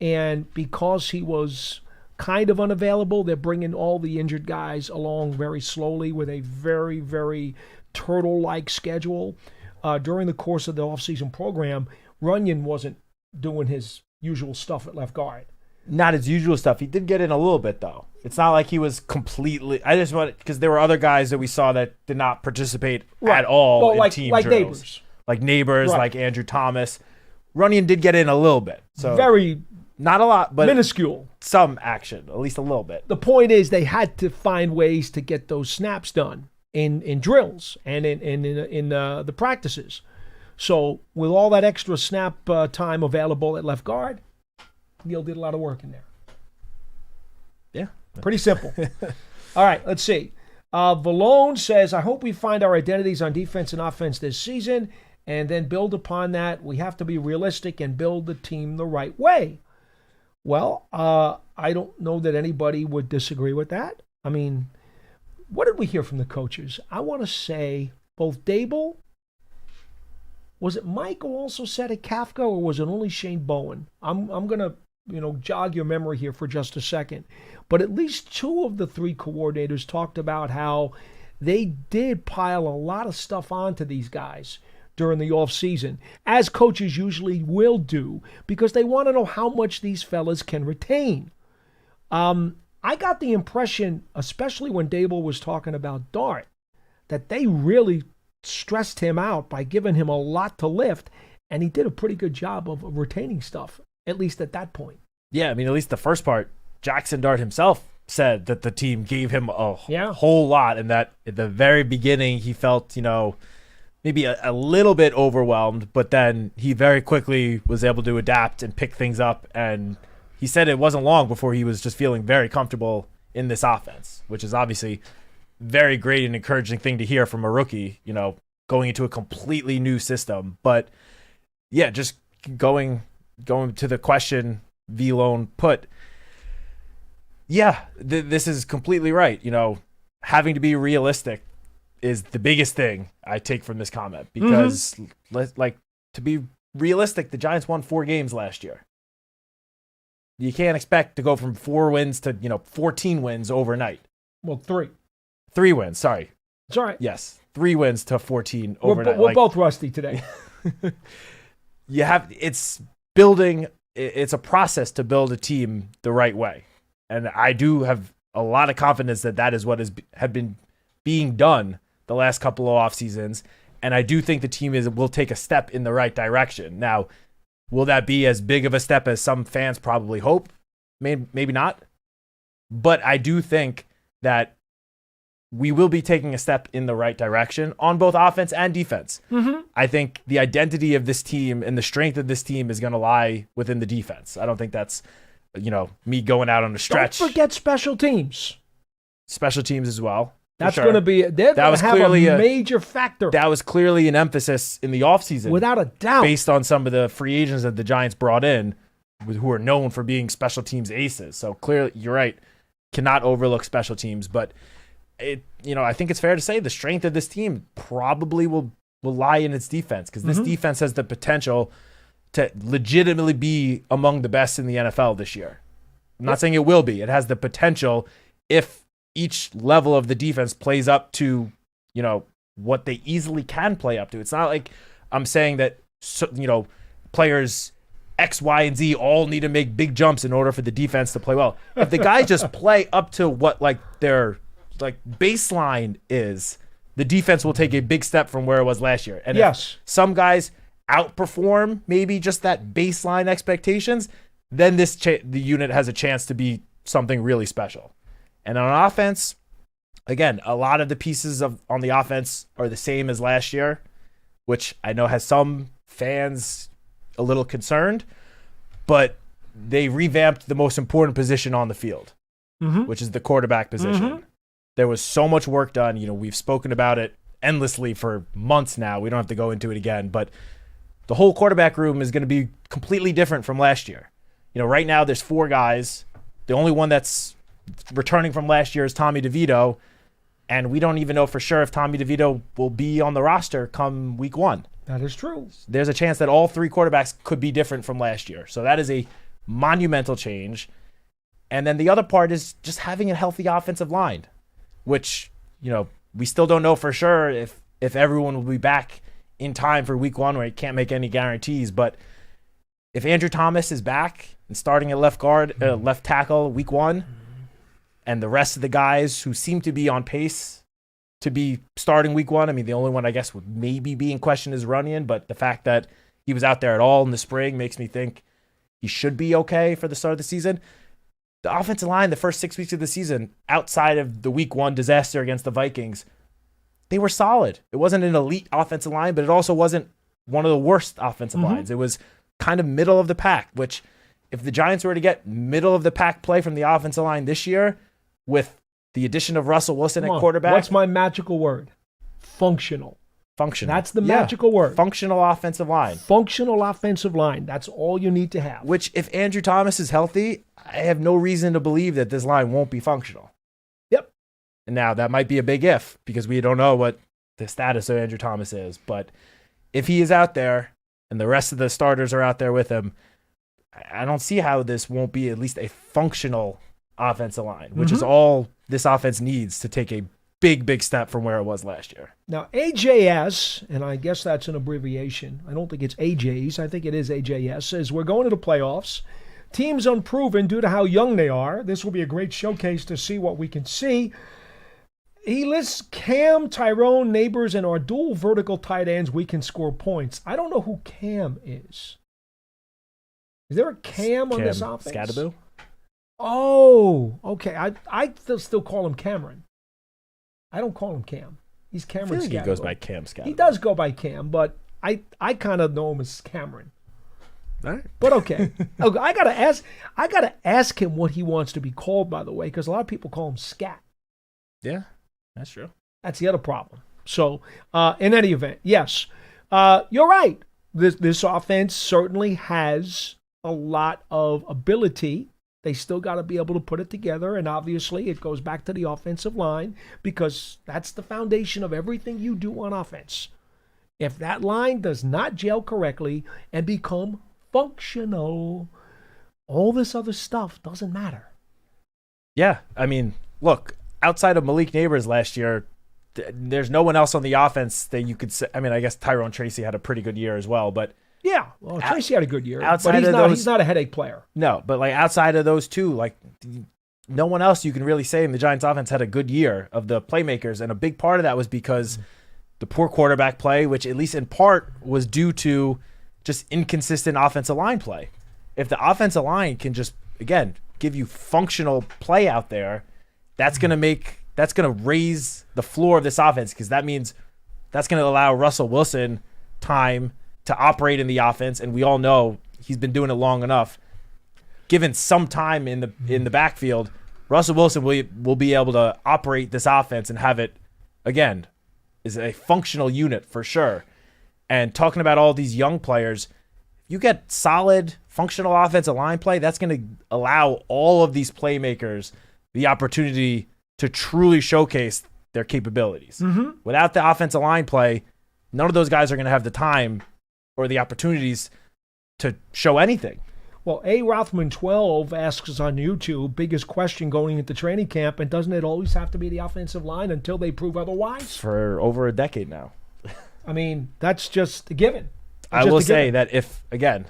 And because he was kind of unavailable, they're bringing all the injured guys along very slowly with a very, very turtle-like schedule. During the course of the offseason program, Runyon wasn't doing his usual stuff at left guard. Not his usual stuff. He did get in a little bit, though. It's not like he was completely... I just want... Because there were other guys that we saw that did not participate at all in team drills. Neighbors. Like Neighbors, like Andrew Thomas. Runyon did get in a little bit. So very... Not a lot, but... minuscule. Some action, at least a little bit. The point is they had to find ways to get those snaps done in drills and in the practices. So with all that extra snap time available at left guard, Neil did a lot of work in there. Yeah. Pretty simple. All right, let's see. Valone says, I hope we find our identities on defense and offense this season and then build upon that. We have to be realistic and build the team the right way. Well, I don't know that anybody would disagree with that. I mean, what did we hear from the coaches? I want to say both Dable, was it Mike who also said it, Kafka, or was it only Shane Bowen? I'm going to jog your memory here for just a second. But at least two of the three coordinators talked about how they did pile a lot of stuff onto these guys during the offseason, as coaches usually will do, because they want to know how much these fellas can retain. I got the impression, especially when Dable was talking about Dart, that they really stressed him out by giving him a lot to lift, and he did a pretty good job of retaining stuff, at least at that point. Yeah, I mean, at least the first part, Jackson Dart himself said that the team gave him a whole lot, and that at the very beginning he felt, maybe a little bit overwhelmed, but then he very quickly was able to adapt and pick things up, and he said it wasn't long before he was just feeling very comfortable in this offense, which is obviously very great and encouraging thing to hear from a rookie, going into a completely new system. But yeah, just going to the question V-Lone put, yeah, this is completely right. Having to be realistic is the biggest thing I take from this comment, because to be realistic, the Giants won 4 games last year. You can't expect to go from 4 wins to 14 wins overnight. Well, 3 wins. Sorry, it's all right. Yes, 3 wins to 14 overnight. We're both rusty today. It's building. It's a process to build a team the right way, and I do have a lot of confidence that is what have been being done the last couple of off seasons, and I do think the team will take a step in the right direction. Now, will that be as big of a step as some fans probably hope? Maybe not. But I do think that we will be taking a step in the right direction on both offense and defense. Mm-hmm. I think the identity of this team and the strength of this team is going to lie within the defense. I don't think that's, me going out on a stretch. Don't forget special teams. Special teams as well. That's going to be, they're going to have a major factor. That was clearly an emphasis in the offseason. Without a doubt. Based on some of the free agents that the Giants brought in, who are known for being special teams aces. So clearly, you're right, cannot overlook special teams. But, I think it's fair to say the strength of this team probably will lie in its defense, because this defense has the potential to legitimately be among the best in the NFL this year. I'm not saying it will be. It has the potential if each level of the defense plays up to, what they easily can play up to. It's not like I'm saying that, players X, Y, and Z all need to make big jumps in order for the defense to play well. If the guys just play up to what their baseline is, the defense will take a big step from where it was last year. And yes, if some guys outperform maybe just that baseline expectations, then the unit has a chance to be something really special. And on offense, again, a lot of the pieces on the offense are the same as last year, which I know has some fans a little concerned, but they revamped the most important position on the field, which is the quarterback position. There was so much work done. We've spoken about it endlessly for months now. We don't have to go into it again, but the whole quarterback room is going to be completely different from last year. Right now there's 4 guys. The only one that's returning from last year is Tommy DeVito, and we don't even know for sure if Tommy DeVito will be on the roster come week 1. That is true. There's a chance that all 3 quarterbacks could be different from last year. So that is a monumental change. And then the other part is just having a healthy offensive line, which, we still don't know for sure if everyone will be back in time for week 1, where you can't make any guarantees. But if Andrew Thomas is back and starting at left tackle week 1, and the rest of the guys who seem to be on pace to be starting week 1, I mean, the only one I guess would maybe be in question is Runyon, but the fact that he was out there at all in the spring makes me think he should be okay for the start of the season. The offensive line, the first 6 weeks of the season, outside of the week 1 disaster against the Vikings, they were solid. It wasn't an elite offensive line, but it also wasn't one of the worst offensive lines. It was kind of middle of the pack, which if the Giants were to get middle of the pack play from the offensive line this year, with the addition of Russell Wilson at quarterback. What's my magical word? Functional. Functional. That's the magical word. Functional offensive line. Functional offensive line. That's all you need to have. Which, if Andrew Thomas is healthy, I have no reason to believe that this line won't be functional. Yep. And now, that might be a big if, because we don't know what the status of Andrew Thomas is. But if he is out there and the rest of the starters are out there with him, I don't see how this won't be at least a functional offensive line, which is all this offense needs to take a big step from where it was last year. Now, AJS, and I guess that's an abbreviation. I don't think it's AJs. I think it is AJS, says we're going to the playoffs. Teams unproven due to how young they are. This will be a great showcase to see what we can see. He lists Cam, Tyrone, Neighbors, and our dual vertical tight ends. We can score points. I don't know who Cam is. Is there a Cam on this offense? Scadaboo? Oh, okay. I still call him Cameron. I don't call him Cam. He's Cameron. I feel like he goes Scadaboo. by Cam Scadaboo. He does go by Cam, but I kind of know him as Cameron. All right. But okay. I gotta ask him what he wants to be called, by the way, because a lot of people call him Scat. Yeah, that's true. That's the other problem. So, in any event, yes, you're right. This offense certainly has a lot of ability. They still got to be able to put it together, and obviously it goes back to the offensive line because that's the foundation of everything you do on offense. If that line does not gel correctly and become functional, all this other stuff doesn't matter. Yeah, I mean, look, outside of Malik Neighbors last year, there's no one else on the offense that you could say. I mean, I guess Tyrone Tracy had a pretty good year as well, but yeah, well, Tracy had a good year. Outside but of he's not a headache player. No, but like outside of those two, like no one else you can really say in the Giants offense had a good year of the playmakers. And a big part of that was because the poor quarterback play, which at least in part was due to just inconsistent offensive line play. If the offensive line can just, again, give you functional play out there, that's going to raise the floor of this offense, because that means that's going to allow Russell Wilson time to operate in the offense. And we all know he's been doing it long enough. Given some time in the backfield, Russell Wilson will be able to operate this offense and have it, again, is a functional unit for sure. And talking about all these young players, you get solid functional offensive line play, that's going to allow all of these playmakers the opportunity to truly showcase their capabilities. Mm-hmm. Without the offensive line play, none of those guys are going to have the time or the opportunities to show anything. Well, A. Rothman 12 asks us on YouTube, biggest question going into training camp, and doesn't it always have to be the offensive line until they prove otherwise? For over a decade now. I mean, that's just a given. I will say that if, again,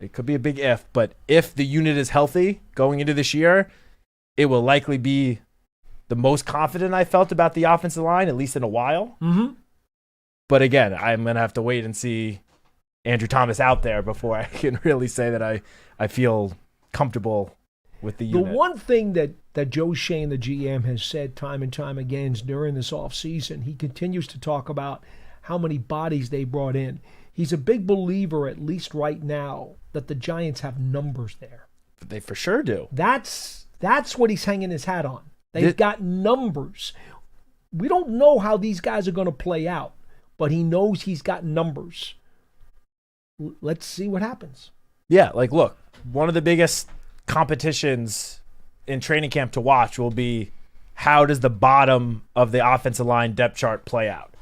it could be a big if, but if the unit is healthy going into this year, it will likely be the most confident I felt about the offensive line, at least in a while. Mm-hmm. But again, I'm going to have to wait and see Andrew Thomas out there before I can really say that I feel comfortable with the unit. The one thing that Joe Shane, the GM, has said time and time again during this offseason, he continues to talk about how many bodies they brought in. He's a big believer, at least right now, that the Giants have numbers there. They for sure do. That's what he's hanging his hat on. They've got numbers. We don't know how these guys are going to play out, but he knows he's got numbers. Let's see what happens. Yeah, like, look, one of the biggest competitions in training camp to watch will be how does the bottom of the offensive line depth chart play out.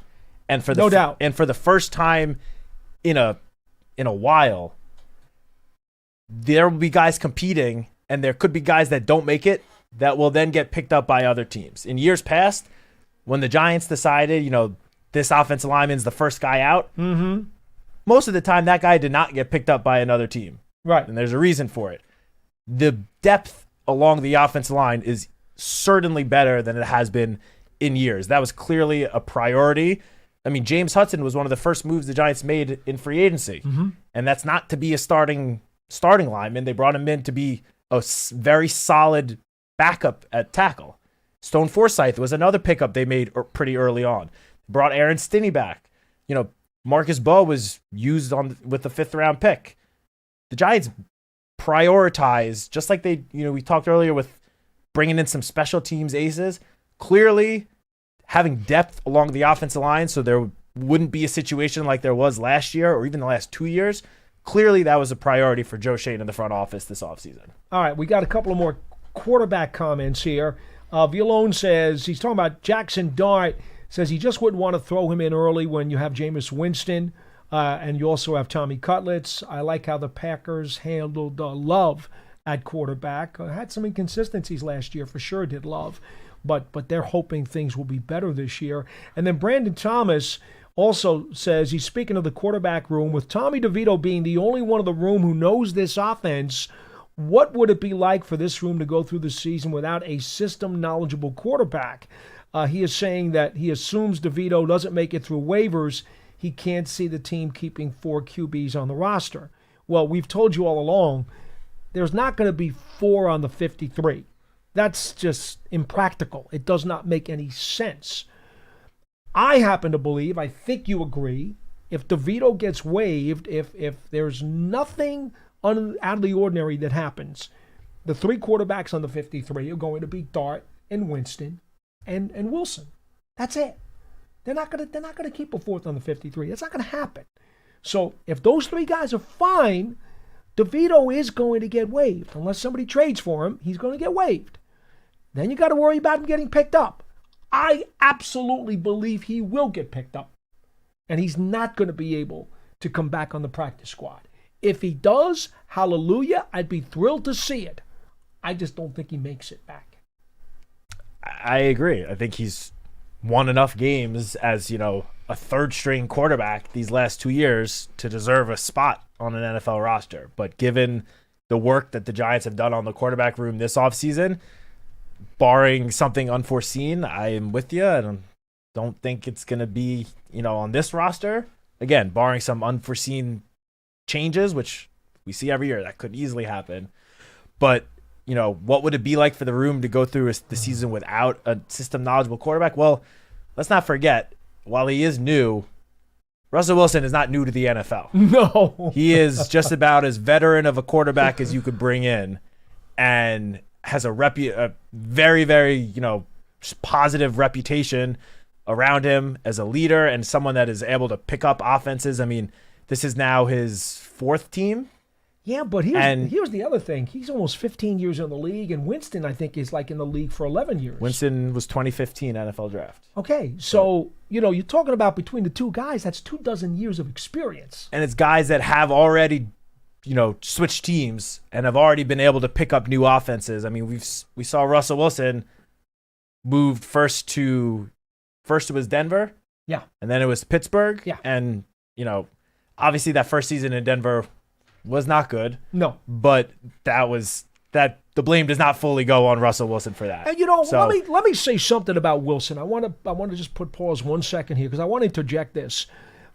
And for No doubt. And for the first time in a while, there will be guys competing, and there could be guys that don't make it that will then get picked up by other teams. In years past, when the Giants decided, this offensive lineman's the first guy out, most of the time that guy did not get picked up by another team. Right. And there's a reason for it. The depth along the offensive line is certainly better than it has been in years. That was clearly a priority. I mean, James Hudson was one of the first moves the Giants made in free agency. Mm-hmm. And that's not to be a starting lineman. They brought him in to be a very solid backup at tackle. Stone Forsythe was another pickup they made pretty early on. Brought Aaron Stinney back. Marcus Bowe was used with the 5th round pick. The Giants prioritize, just like they, we talked earlier with bringing in some special teams aces, clearly having depth along the offensive line so there wouldn't be a situation like there was last year or even the last 2 years. Clearly that was a priority for Joe Shane in the front office this offseason. All right, we got a couple of more quarterback comments here. Villone says, he's talking about Jackson Dart, says he just wouldn't want to throw him in early when you have Jameis Winston and you also have Tommy Cutlets. I like how the Packers handled Love at quarterback. Had some inconsistencies last year, for sure did Love, but they're hoping things will be better this year. And then Brandon Thomas also says, he's speaking of the quarterback room, with Tommy DeVito being the only one in the room who knows this offense, What would it be like for this room to go through the season without a system-knowledgeable quarterback? He is saying that he assumes DeVito doesn't make it through waivers. He can't see the team keeping 4 QBs on the roster. Well, we've told you all along, there's not going to be 4 on the 53. That's just impractical. It does not make any sense. I happen to believe, I think you agree, if DeVito gets waived, if there's nothing out of the ordinary that happens, the 3 quarterbacks on the 53 are going to be Dart and Winston and Wilson. That's it. They're not gonna keep a 4th on the 53. That's not gonna happen. So if those 3 guys are fine, DeVito is going to get waived. Unless somebody trades for him, he's going to get waived. Then you got to worry about him getting picked up. I absolutely believe he will get picked up. And he's not going to be able to come back on the practice squad. If he does, hallelujah, I'd be thrilled to see it. I just don't think he makes it back. I agree. I think he's won enough games as, a 3rd-string quarterback these last 2 years to deserve a spot on an NFL roster. But given the work that the Giants have done on the quarterback room this offseason, barring something unforeseen, I am with you. I don't think it's going to be, on this roster. Again, barring some unforeseen changes, which we see every year. That could easily happen. But, what would it be like for the room to go through the season without a system-knowledgeable quarterback? Well, let's not forget, while he is new, Russell Wilson is not new to the NFL. No. He is just about as veteran of a quarterback as you could bring in and has a very, very, positive reputation around him as a leader and someone that is able to pick up offenses. I mean, this is now his 4th team. Yeah, but here's the other thing. He's almost 15 years in the league, and Winston, I think, is like in the league for 11 years. Winston was 2015 NFL draft. Okay, so, you're talking about between the 2 guys, that's 24 years of experience. And it's guys that have already, switched teams and have already been able to pick up new offenses. I mean, we saw Russell Wilson moved first it was Denver. Yeah. And then it was Pittsburgh. Yeah. And, obviously that first season in Denver was not good. No. But the blame does not fully go on Russell Wilson for that. And let me say something about Wilson. I want to just pause 1 second here because I want to interject this.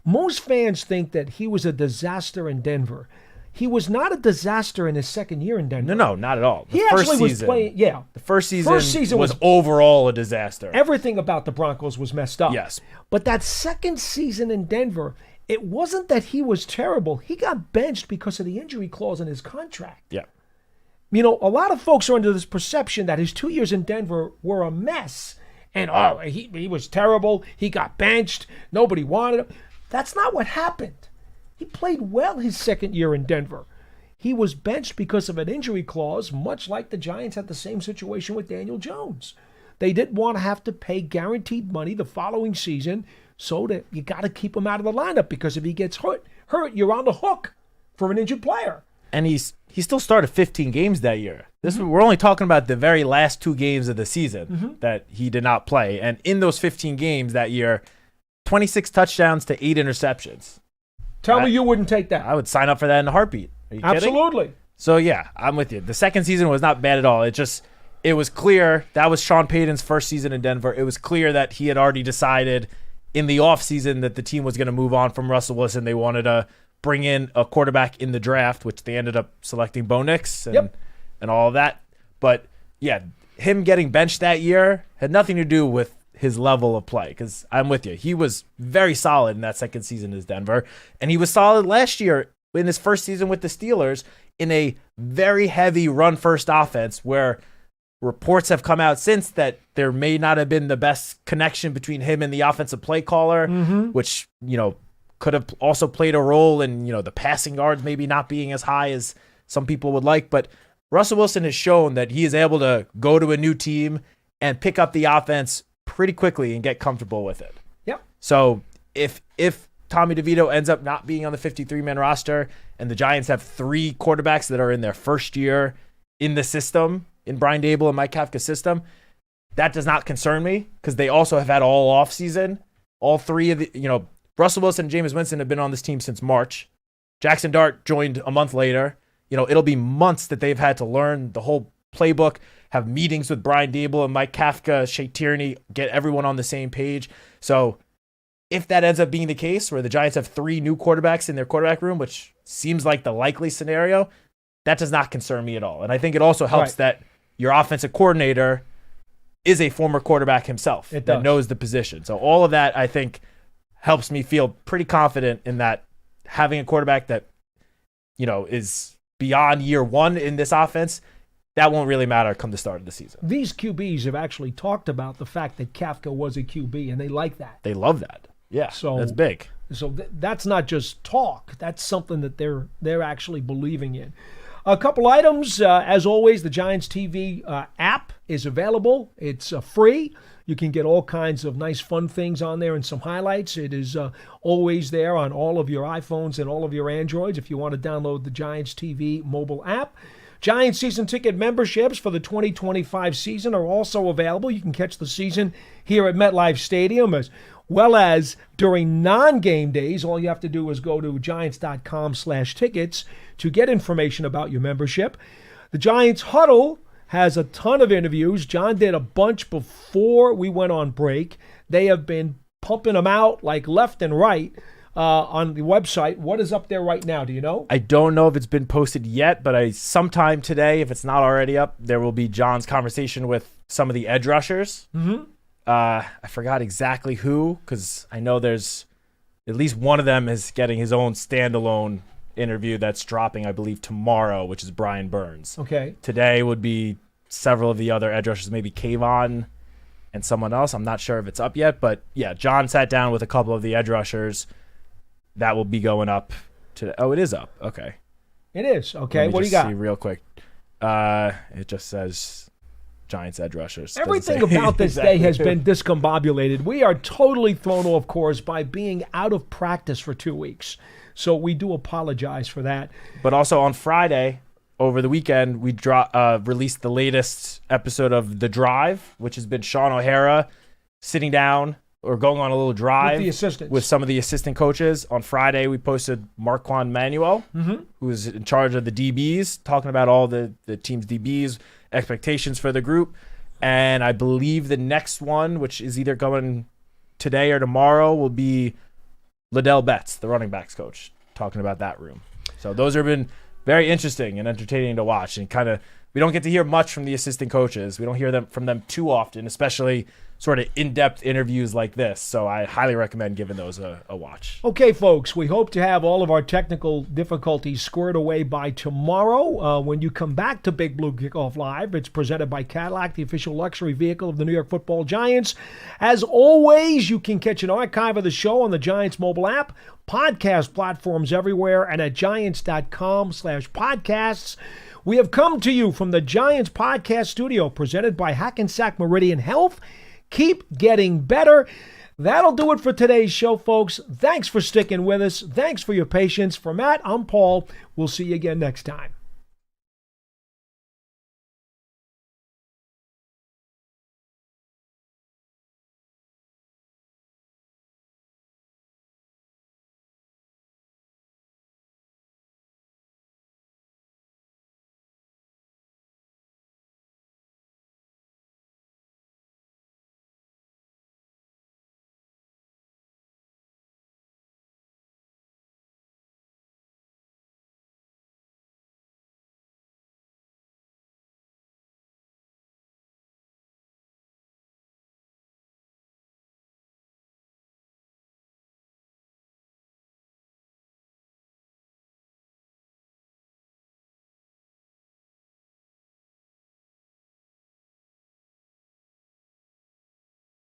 Most fans think that he was a disaster in Denver. He was not a disaster in his 2nd year in Denver. No, not at all. He actually was playing. Yeah, the first season was overall a disaster. Everything about the Broncos was messed up. Yes. But that 2nd season in Denver, it wasn't that he was terrible. He got benched because of the injury clause in his contract. Yeah. A lot of folks are under this perception that his 2 years in Denver were a mess. And, he was terrible. He got benched. Nobody wanted him. That's not what happened. He played well his 2nd year in Denver. He was benched because of an injury clause, much like the Giants had the same situation with Daniel Jones. They didn't want to have to pay guaranteed money the following season, so that you got to keep him out of the lineup because if he gets hurt, you're on the hook for an injured player. And he still started 15 games that year. We're only talking about the very last 2 games of the season that he did not play. And in those 15 games that year, 26 touchdowns to 8 interceptions. Tell me you wouldn't take that. I would sign up for that in a heartbeat. Are you kidding? Absolutely. So, yeah, I'm with you. The 2nd season was not bad at all. It was clear that was Sean Payton's first season in Denver. It was clear that he had already decided in the offseason that the team was going to move on from Russell Wilson. They wanted to bring in a quarterback in the draft, which they ended up selecting Bo Nix and all of that. But, yeah, him getting benched that year had nothing to do with his level of play, because I'm with you. He was very solid in that 2nd season as Denver, and he was solid last year in his first season with the Steelers in a very heavy run-first offense where reports have come out since that there may not have been the best connection between him and the offensive play caller, which, could have also played a role in, the passing yards maybe not being as high as some people would like. But Russell Wilson has shown that he is able to go to a new team and pick up the offense pretty quickly and get comfortable with it. Yep. So if Tommy DeVito ends up not being on the 53-man roster and the Giants have 3 quarterbacks that are in their first year in the system, in Brian Dable and Mike Kafka's system, that does not concern me because they also have had all offseason. All 3 of the, Russell Wilson and Jameis Winston have been on this team since March. Jackson Dart joined a month later. it'll be months that they've had to learn the whole playbook, have meetings with Brian Dable and Mike Kafka, Shea Tierney, get everyone on the same page. So if that ends up being the case where the Giants have 3 new quarterbacks in their quarterback room, which seems like the likely scenario, that does not concern me at all. And I think it also helps that your offensive coordinator is a former quarterback himself that knows the position. So all of that, I think, helps me feel pretty confident in that having a quarterback that, is beyond year 1 in this offense, that won't really matter come the start of the season. These QBs have actually talked about the fact that Kafka was a QB, and they like that. They love that. Yeah, so that's big. So that's not just talk. That's something that they're actually believing in. A couple items. As always, the Giants TV app is available. It's free. You can get all kinds of nice, fun things on there and some highlights. It is always there on all of your iPhones and all of your Androids if you want to download the Giants TV mobile app. Giants season ticket memberships for the 2025 season are also available. You can catch the season here at MetLife Stadium as well as during non-game days. All you have to do is go to giants.com/tickets to get information about your membership. The Giants Huddle has a ton of interviews. John did a bunch before we went on break. They have been pumping them out like left and right on the website. What is up there right now? Do you know? I don't know if it's been posted yet, but sometime today, if it's not already up, there will be John's conversation with some of the edge rushers. Mm-hmm. I forgot exactly who, because I know there's at least one of them is getting his own standalone interview that's dropping, I believe, tomorrow, which is Brian Burns. Okay. Today would be several of the other edge rushers, maybe Kayvon and someone else. I'm not sure if it's up yet, but yeah, John sat down with a couple of the edge rushers. That will be going up today. Oh, it is up. Okay. It is. Okay. What do you got? See real quick. It just says Giants edge rushers. Everything about this day has been discombobulated. We are totally thrown off course by being out of practice for 2 weeks. So we do apologize for that. But also on Friday, over the weekend, we released the latest episode of The Drive, which has been Sean O'Hara sitting down or going on a little drive with the assistants, with some of the assistant coaches. On Friday, we posted Marquand Manuel, who is in charge of the DBs, talking about all the team's DBs, expectations for the group. And I believe the next one, which is either going today or tomorrow, will be Liddell Betts, the running backs coach, talking about that room. So those have been very interesting and entertaining to watch. And kind of, we don't get to hear much from the assistant coaches. We don't hear from them too often, especially sort of in-depth interviews like this. So I highly recommend giving those a watch. Okay, folks, we hope to have all of our technical difficulties squared away by tomorrow. When you come back to Big Blue Kickoff Live, it's presented by Cadillac, the official luxury vehicle of the New York Football Giants. As always, you can catch an archive of the show on the Giants mobile app, podcast platforms everywhere, and at giants.com/podcasts. We have come to you from the Giants Podcast Studio, presented by Hackensack Meridian Health. Keep getting better. That'll do it for today's show, folks. Thanks for sticking with us. Thanks for your patience. For Matt, I'm Paul. We'll see you again next time.